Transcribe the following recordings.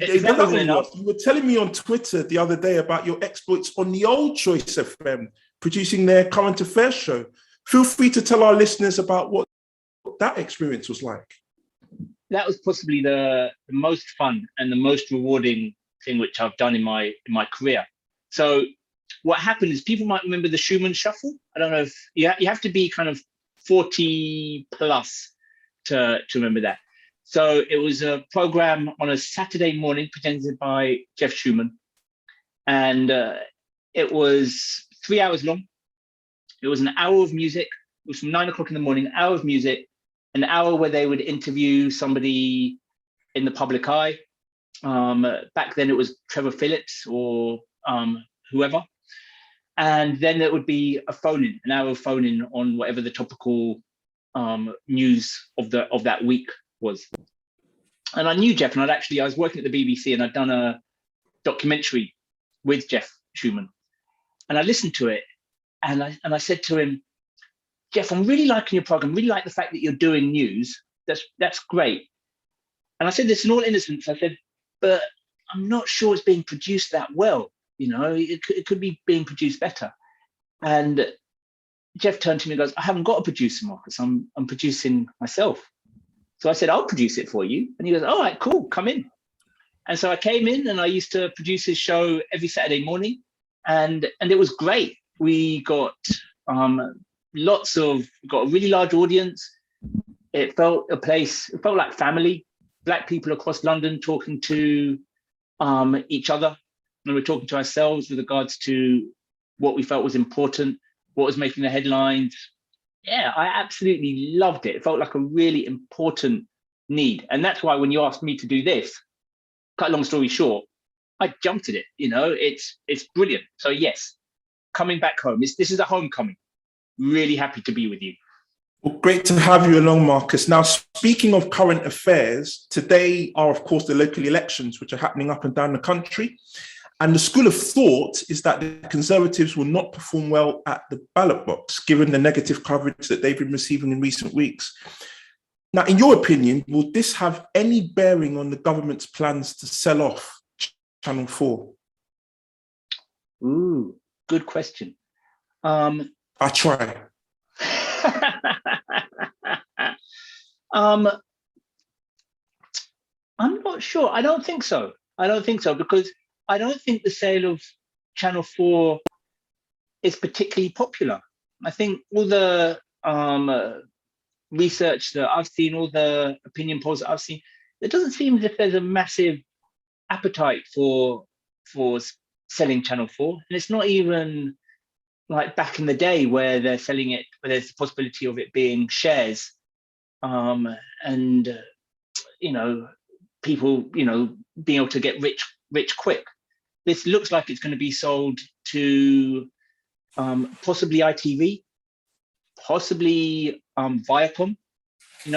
if that wasn't enough, you were telling me on Twitter the other day about your exploits on the old Choice FM, producing their current affairs show. Feel free to tell our listeners about what that experience was like. That was possibly the most fun and the most rewarding thing which I've done in my career. So what happened is, people might remember the Schumann Shuffle. I don't know if you have to be kind of 40 plus to remember that. So it was a program on a Saturday morning presented by Jeff Schumann, and it was 3 hours long. It was an hour of music. It was from 9 o'clock in the morning, an hour of music, an hour where they would interview somebody in the public eye. Back then it was Trevor Phillips or whoever. And then there would be a phone-in, an hour of phone-in on whatever the topical news of that week was. And I knew Jeff, and I was working at the BBC, and I'd done a documentary with Jeff Schumann. And I listened to it, and I said to him, Jeff, I'm really liking your program, really like the fact that you're doing news. That's great. And I said this in all innocence. I said, but I'm not sure it's being produced that well. You know, it could be being produced better. And Jeff turned to me and goes, I haven't got a producer, Marcus. I'm producing myself. So I said, I'll produce it for you. And he goes, all right, cool, come in. And so I came in, and I used to produce his show every Saturday morning. And it was great. We got got a really large audience. It felt like family, Black people across London talking to each other. And we're talking to ourselves with regards to what we felt was important, what was making the headlines. Yeah, I absolutely loved it. It felt like a really important need. And that's why when you asked me to do this, cut a long story short, I jumped at it. You know, it's brilliant. So yes, coming back home, this is a homecoming. Really happy to be with you. Well, great to have you along, Marcus. Now, speaking of current affairs, today are, of course, the local elections, which are happening up and down the country. And the school of thought is that the Conservatives will not perform well at the ballot box, given the negative coverage that they've been receiving in recent weeks. Now, in your opinion, will this have any bearing on the government's plans to sell off Channel 4? Ooh, good question. I try. I'm not sure. I don't think so because I don't think the sale of Channel 4 is particularly popular. I think all the research that I've seen, all the opinion polls that I've seen, it doesn't seem as if there's a massive appetite for selling Channel 4. And it's not even like back in the day where they're selling it, where there's the possibility of it being shares. People, being able to get rich quick. This looks like it's going to be sold to possibly ITV, possibly Viacom.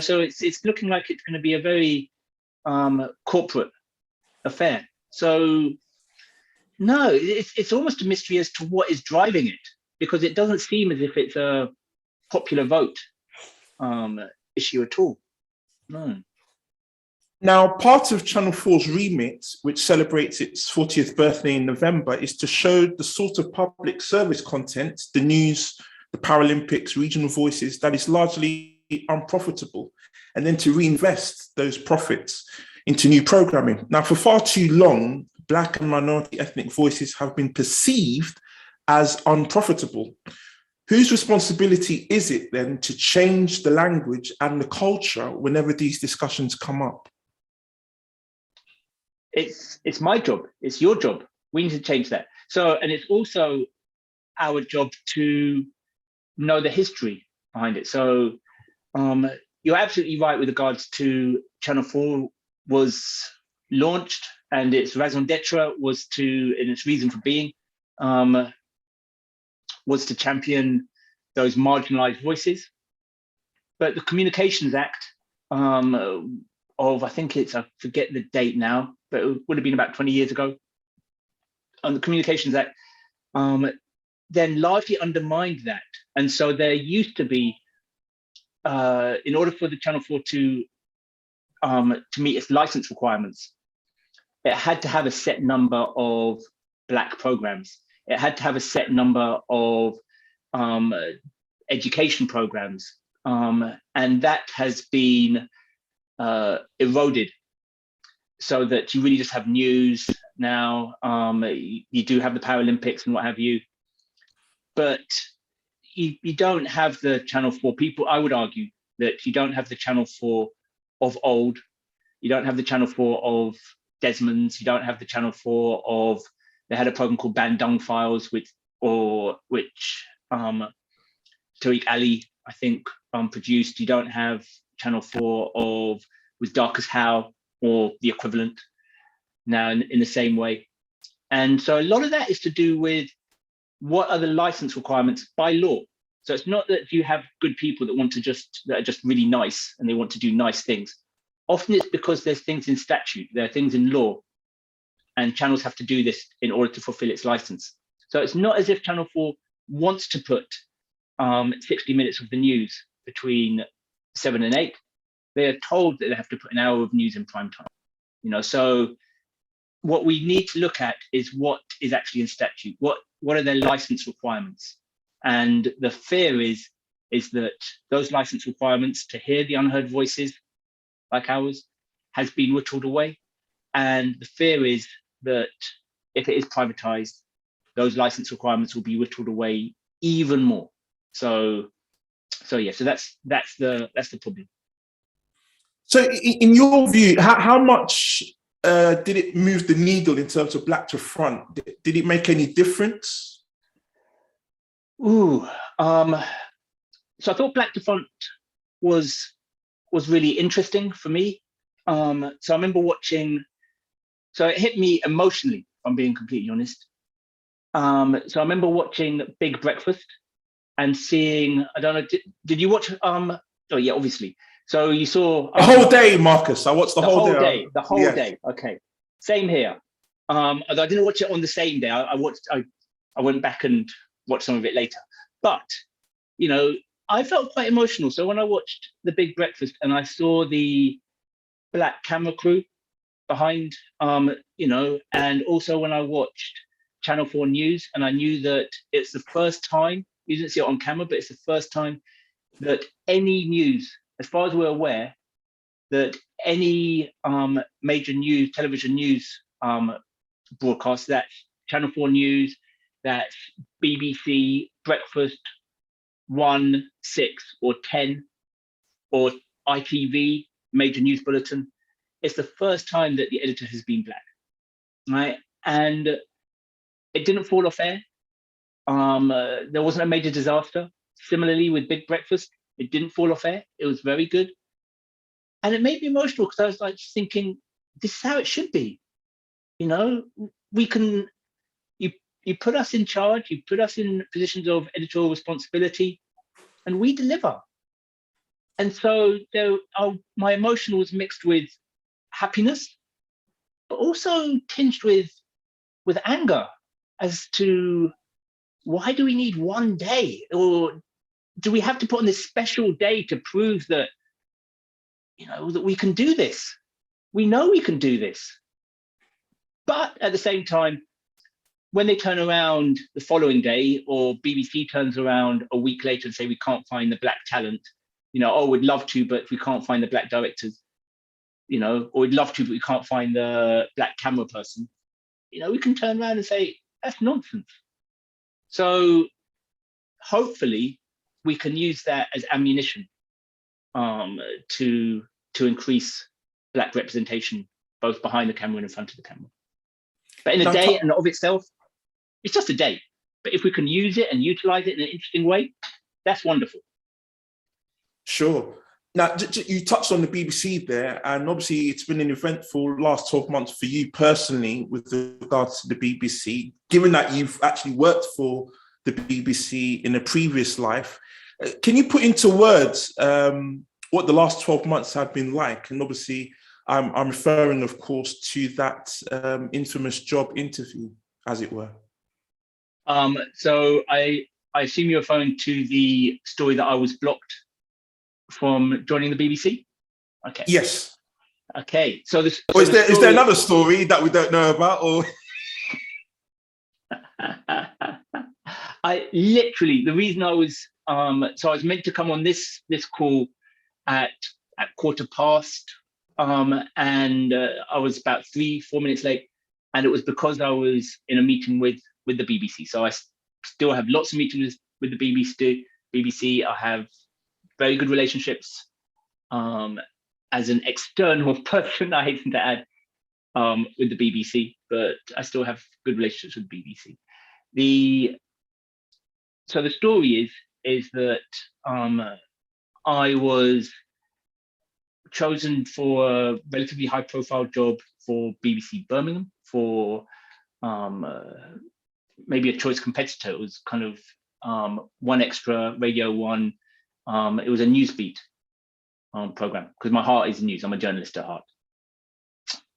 So it's looking like it's going to be a very corporate affair. So no, it's almost a mystery as to what is driving it, because it doesn't seem as if it's a popular vote issue at all. No. Now, part of Channel 4's remit, which celebrates its 40th birthday in November, is to show the sort of public service content, the news, the Paralympics, regional voices, that is largely unprofitable, and then to reinvest those profits into new programming. Now, for far too long, Black and minority ethnic voices have been perceived as unprofitable. Whose responsibility is it then to change the language and the culture whenever these discussions come up? It's my job. It's your job. We need to change that. So, and it's also our job to know the history behind it. So you're absolutely right with regards to Channel 4 was launched, and its raison d'etre was and its reason for being was to champion those marginalized voices. But the Communications Act I forget the date now, but it would have been about 20 years ago. And the Communications Act then largely undermined that. And so there used to be, in order for the Channel 4 to meet its license requirements, it had to have a set number of Black programs. It had to have a set number of education programs. And that has been eroded, so that you really just have news now. You do have the Paralympics and what have you, but you don't have the Channel 4 people. I would argue that you don't have the Channel 4 of old. You don't have the Channel 4 of Desmond's. You don't have the Channel 4 of, they had a program called Bandung Files, which Tariq Ali, I think, produced. You don't have Channel 4 of with Darkest How or the equivalent now in the same way. And so a lot of that is to do with what are the license requirements by law. So it's not that you have good people that are just really nice and they want to do nice things. Often it's because there's things in statute, there are things in law, and channels have to do this in order to fulfill its license. So it's not as if Channel 4 wants to put 60 minutes of the news between 7 and 8. They are told that they have to put an hour of news in prime time. So what we need to look at is what is actually in statute. What are their license requirements? And the fear is that those license requirements to hear the unheard voices like ours has been whittled away. And the fear is that if it is privatized, those license requirements will be whittled away even more. So that's the problem. So in your view, how much did it move the needle in terms of Black to Front? Did it make any difference? So I thought Black to Front was really interesting for me. So I remember watching, so it hit me emotionally, if I'm being completely honest. So I remember watching Big Breakfast and seeing, I don't know, did you watch, oh yeah, obviously. So you saw the whole day, Marcus. I watched the whole day. The whole day. Okay, same here. Although I didn't watch it on the same day. I went back and watched some of it later. But I felt quite emotional. So when I watched the Big Breakfast and I saw the Black camera crew behind, and also when I watched Channel 4 News, and I knew that it's the first time, you didn't see it on camera, but it's the first time that any news, as far as we're aware, that any major news, television news broadcast, that's Channel 4 News, that's BBC, Breakfast, 1, 6, or 10, or ITV, major news bulletin, it's the first time that the editor has been Black, right? And it didn't fall off air. There wasn't a major disaster. Similarly with Big Breakfast, it didn't fall off air. It was very good. And it made me emotional because I was like thinking, this is how it should be. We can, you put us in charge, you put us in positions of editorial responsibility, and we deliver. And so my emotion was mixed with happiness, but also tinged with anger as to why do we need one day? Or do we have to put on this special day to prove that, that we can do this? We know we can do this. But at the same time, when they turn around the following day, or BBC turns around a week later and say, we can't find the Black talent, we'd love to, but we can't find the Black directors, or we'd love to, but we can't find the Black camera person, we can turn around and say, that's nonsense. So hopefully we can use that as ammunition to increase Black representation, both behind the camera and in front of the camera. But in a day and of itself, it's just a day. But if we can use it and utilize it in an interesting way, that's wonderful. Sure. Now, you touched on the BBC there, and obviously it's been an eventful last 12 months for you personally with regards to the BBC, given that you've actually worked for the BBC in a previous life. Can you put into words what the last 12 months have been like? And obviously, I'm referring, of course, to that infamous job interview, as it were. So I assume you're referring to the story that I was blocked from joining the BBC? Okay. Yes. Okay, so this. Or So is there another story that we don't know about? Or I literally, the reason I was so I was meant to come on this call at 1:15, and I was about 3-4 minutes late, and it was because I was in a meeting with the BBC. So I still have lots of meetings with the BBC. I have very good relationships as an external person, I hasten to add, with the BBC, but I still have good relationships with the BBC. So the story is that I was chosen for a relatively high profile job for BBC Birmingham for maybe a choice competitor. It was kind of One Extra, Radio One. It was a newsbeat program, because my heart is news. I'm a journalist at heart.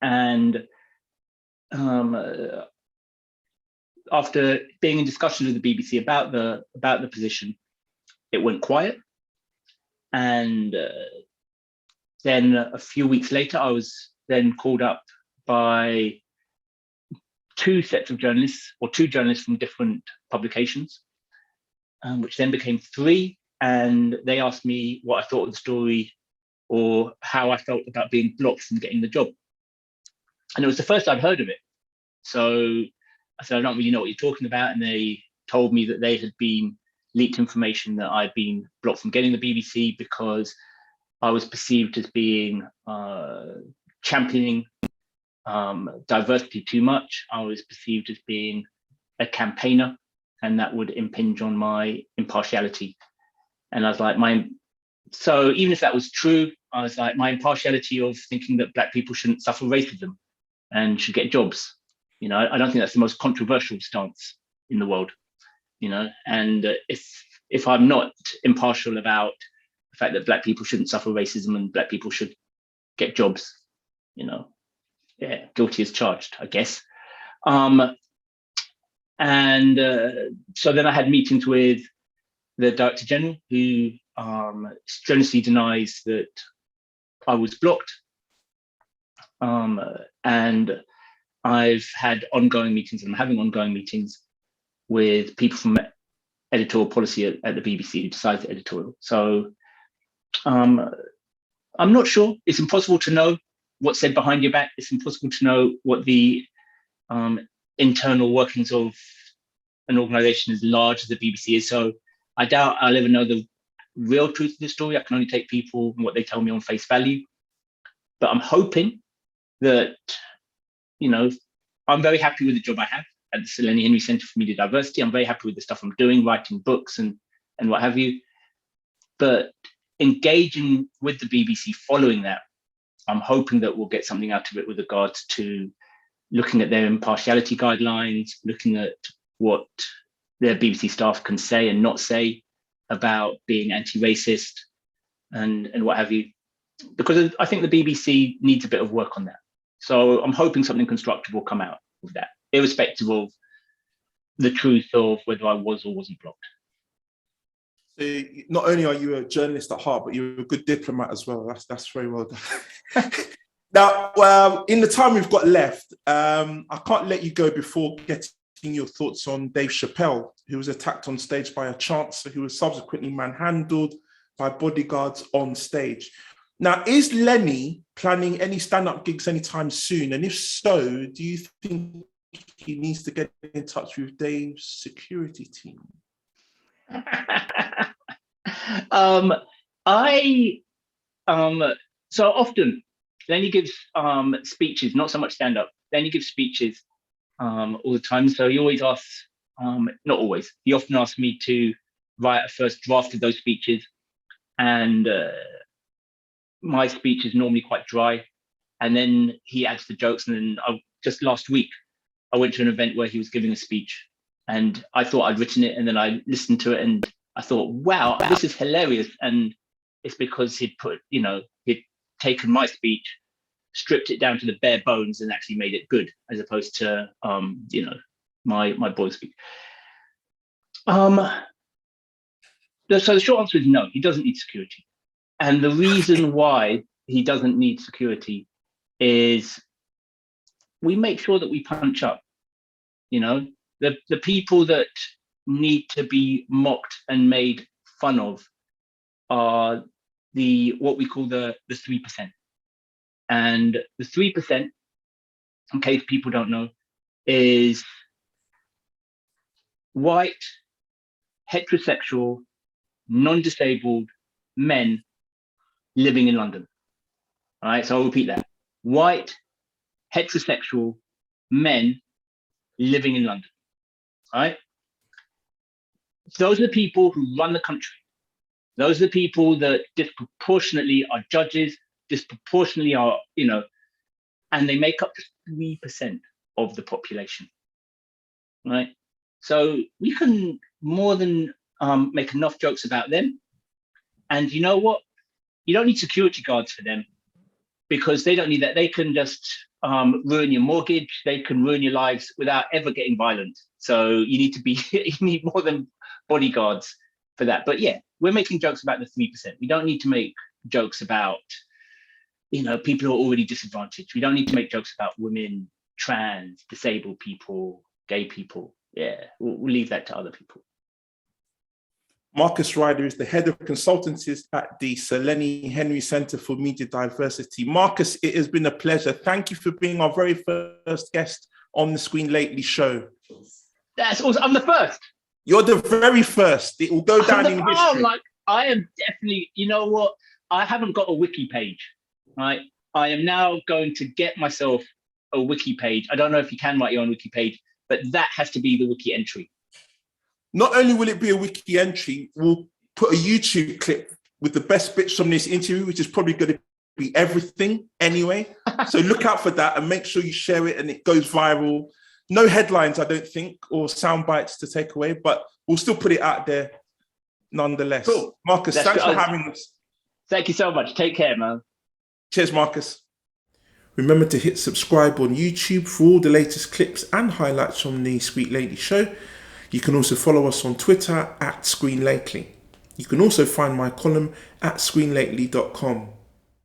And after being in discussions with the BBC about the position, it went quiet. And then a few weeks later, I was then called up by two journalists from different publications, which then became three. And they asked me what I thought of the story or how I felt about being blocked from getting the job. And it was the first I'd heard of it. So I said, I don't really know what you're talking about. And they told me that they had been leaked information that I'd been blocked from getting the BBC because I was perceived as being championing diversity too much. I was perceived as being a campaigner, and that would impinge on my impartiality. And I was like, so even if that was true, I was like, my impartiality of thinking that Black people shouldn't suffer racism and should get jobs. You know, I don't think that's the most controversial stance in the world. You know, and if I'm not impartial about the fact that Black people shouldn't suffer racism and Black people should get jobs, you know, yeah, guilty as charged, I guess. And so then I had meetings with the Director General, who strenuously denies that I was blocked. And I've had ongoing meetings, and I'm having ongoing meetings with people from editorial policy at the BBC who decides the editorial. So I'm not sure. It's impossible to know what's said behind your back. It's impossible to know what the internal workings of an organization as large as the BBC is. So I doubt I'll ever know the real truth of the story. I can only take people and what they tell me on face value. But I'm hoping that, you know, I'm very happy with the job I have at the Sir Lenny Henry Centre for Media Diversity. I'm very happy with the stuff I'm doing, writing books and what have you. But engaging with the BBC following that, I'm hoping that we'll get something out of it with regards to looking at their impartiality guidelines, looking at what their BBC staff can say and not say about being anti-racist and what have you. Because I think the BBC needs a bit of work on that. So I'm hoping something constructive will come out of that, irrespective of the truth of whether I was or wasn't blocked. So not only are you a journalist at heart, but you're a good diplomat as well. That's very well done. Now, in the time we've got left, I can't let you go before getting your thoughts on Dave Chappelle, who was attacked on stage by a chancer who was subsequently manhandled by bodyguards on stage. Now, is Lenny planning any stand-up gigs anytime soon? And if so, do you think he needs to get in touch with Dave's security team? So often Lenny gives speeches, not so much stand-up. Lenny gives speeches all the time. So he always asks, not always, he often asks me to write a first draft of those speeches. And my speech is normally quite dry. And then he adds the jokes. And then just last week, I went to an event where he was giving a speech and I thought I'd written it. And then I listened to it and I thought, wow, this is hilarious. And it's because he'd taken my speech, stripped it down to the bare bones and actually made it good, as opposed to, my boy's speech. So the short answer is no, he doesn't need security. And the reason why he doesn't need security is we make sure that we punch up. You know, the people that need to be mocked and made fun of are what we call the 3%. And the 3%, in case people don't know, is white, heterosexual, non-disabled men living in London. All right, so I'll repeat that. White, heterosexual men living in London. All right? Those are the people who run the country. Those are the people that disproportionately are judges, disproportionately are, and they make up just 3% of the population, right? So we can more than make enough jokes about them. And you know what? You don't need security guards for them, because they don't need that. They can just ruin your mortgage. They can ruin your lives without ever getting violent. So you need more than bodyguards for that. But yeah, we're making jokes about the 3%. We don't need to make jokes about, people who are already disadvantaged. We don't need to make jokes about women, trans, disabled people, gay people. Yeah, we'll leave that to other people. Marcus Ryder is the head of consultancies at the Sir Lenny Henry Centre for Media Diversity. Marcus, it has been a pleasure. Thank you for being our very first guest on the Screen Lately show. That's awesome. I'm the first. You're the very first. It will go down in history. I am definitely, you know what? I haven't got a wiki page, right? I am now going to get myself a wiki page. I don't know if you can write your own wiki page, but that has to be the wiki entry. Not only will it be a wiki entry, we'll put a YouTube clip with the best bits from this interview, which is probably going to be everything anyway. So look out for that and make sure you share it and it goes viral. No headlines, I don't think, or sound bites to take away, but we'll still put it out there nonetheless. Cool. Marcus, thanks for having us. Thank you so much. Take care, man. Cheers, Marcus. Remember to hit subscribe on YouTube for all the latest clips and highlights from the Sweet Lady Show. You can also follow us on Twitter @ScreenLately. You can also find my column at screenlately.com.